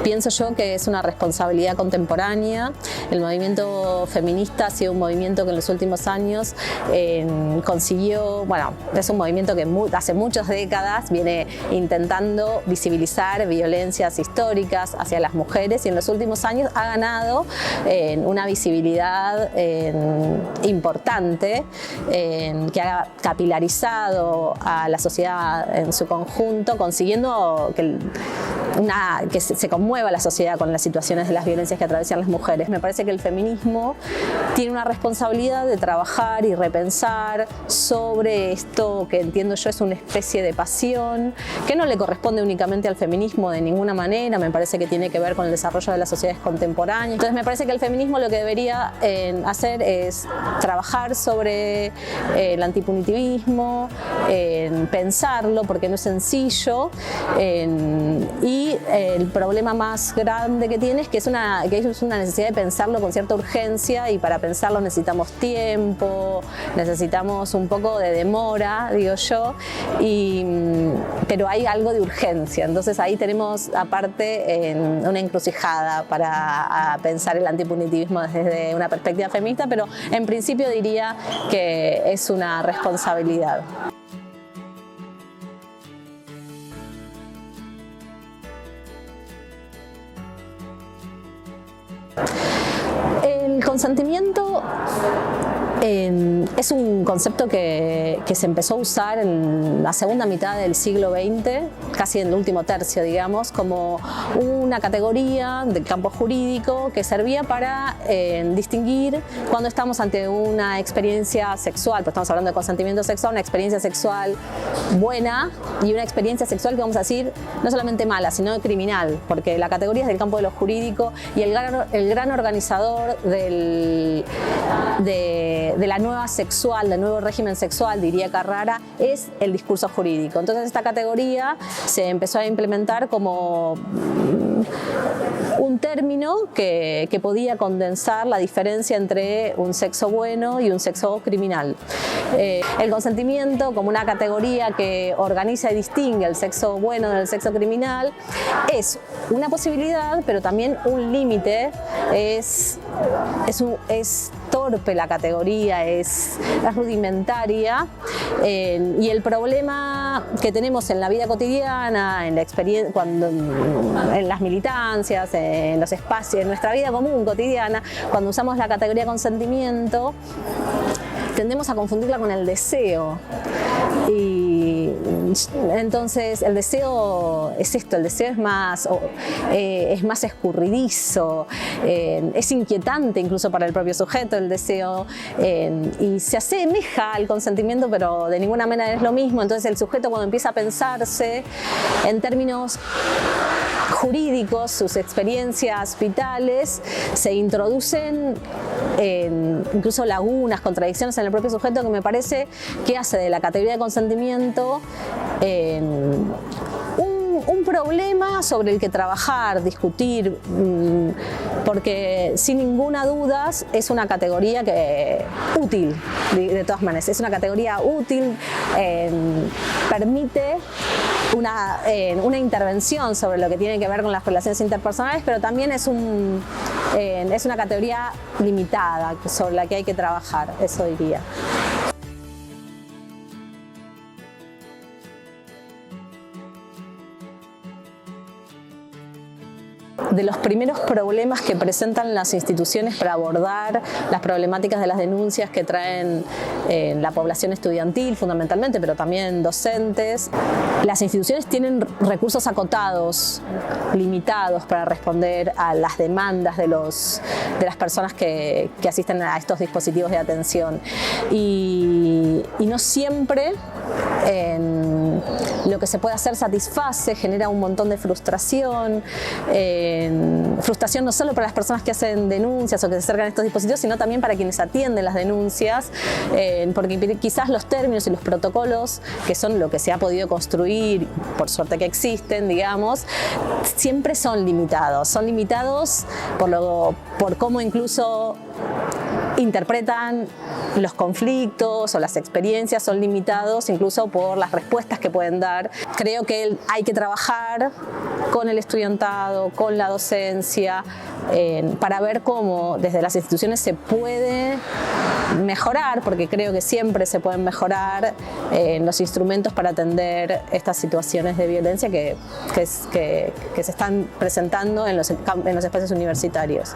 pienso yo que es una responsabilidad contemporánea. El movimiento feminista ha sido un movimiento que en los últimos años consiguió, bueno, es un movimiento que hace muchas décadas viene intentando visibilizar violencias históricas hacia las mujeres y en los últimos años ha ganado una visibilidad importante que ha capilarizado a la sociedad en su conjunto, consiguiendo que se conmueva la sociedad con las situaciones de las violencias que atraviesan las mujeres. Me parece que el feminismo tiene una responsabilidad de trabajar y repensar sobre esto que entiendo yo es una especie de pasión, que no le corresponde únicamente al feminismo de ninguna manera, me parece que tiene que ver con el desarrollo de las sociedades contemporáneas. Entonces me parece que el feminismo lo que debería hacer es trabajar sobre el antipunitivismo, pensarlo porque no es sencillo y el problema más grande que tiene es que es una necesidad de pensarlo con cierta urgencia y para pensarlo necesitamos tiempo, necesitamos un poco de demora, digo yo, pero hay algo de urgencia. Entonces ahí tenemos aparte una encrucijada para pensar el antipunitivismo desde una perspectiva feminista, pero en principio diría que es una responsabilidad. El consentimiento es un concepto que se empezó a usar en la segunda mitad del siglo XX, casi en el último tercio, digamos, como una categoría del campo jurídico que servía para distinguir cuando estamos ante una experiencia sexual, pues estamos hablando de consentimiento sexual, una experiencia sexual buena y una experiencia sexual que vamos a decir no solamente mala, sino criminal, porque la categoría es del campo de lo jurídico y el gran organizador de la nueva sexual, del nuevo régimen sexual, diría Carrara, es el discurso jurídico. Entonces esta categoría se empezó a implementar como un término que podía condensar la diferencia entre un sexo bueno y un sexo criminal. El consentimiento como una categoría que organiza y distingue el sexo bueno del sexo criminal es una posibilidad, pero también un límite. Es torpe la categoría, es rudimentaria y el problema que tenemos en la vida cotidiana, en la experiencia, en las militancias, en los espacios, en nuestra vida común cotidiana, cuando usamos la categoría consentimiento, tendemos a confundirla con el deseo. Y entonces el deseo es esto, el deseo es más escurridizo, es inquietante incluso para el propio sujeto el deseo y se asemeja al consentimiento pero de ninguna manera es lo mismo. Entonces el sujeto cuando empieza a pensarse en términos jurídicos, sus experiencias vitales, se introducen incluso lagunas, contradicciones en el propio sujeto que me parece que hace de la categoría de consentimiento un problema sobre el que trabajar, discutir, porque sin ninguna duda es una categoría útil, de todas maneras, es una categoría útil, permite una intervención sobre lo que tiene que ver con las relaciones interpersonales, pero también es una categoría limitada sobre la que hay que trabajar, eso diría. De los primeros problemas que presentan las instituciones para abordar las problemáticas de las denuncias que traen la población estudiantil fundamentalmente, pero también docentes. Las instituciones tienen recursos acotados, limitados para responder a las demandas de las personas que asisten a estos dispositivos de atención y no siempre lo que se puede hacer satisface, genera un montón de frustración. Frustración no solo para las personas que hacen denuncias o que se acercan a estos dispositivos, sino también para quienes atienden las denuncias, porque quizás los términos y los protocolos, que son lo que se ha podido construir, por suerte que existen, digamos, siempre son limitados por cómo incluso interpretan los conflictos o las experiencias, son limitados incluso por las respuestas que pueden dar. Creo que hay que trabajar con el estudiantado, con la docencia, para ver cómo desde las instituciones se puede mejorar, porque creo que siempre se pueden mejorar los instrumentos para atender estas situaciones de violencia que se están presentando en los espacios universitarios.